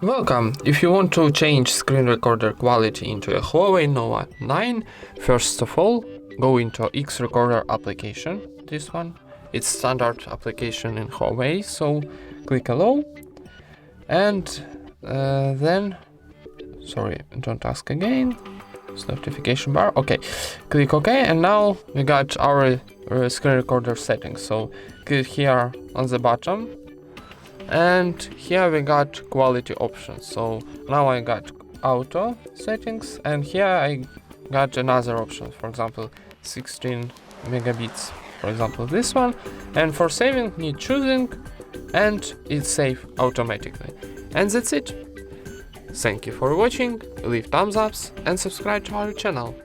Welcome! If you want to change screen recorder quality into a HUAWEI Nova 9, first of all, go into X Recorder application, this one. It's standard application in HUAWEI, so click Allow, and then, sorry, don't ask again, it's notification bar, okay, click OK, and now we got our screen recorder settings, so click here on the bottom, and here we got quality options. So now I got auto settings, and here I got another option, for example 16 megabits, for example this one, and for saving need choosing, and it's save automatically. And that's it. Thank you for watching, leave thumbs ups and subscribe to our channel.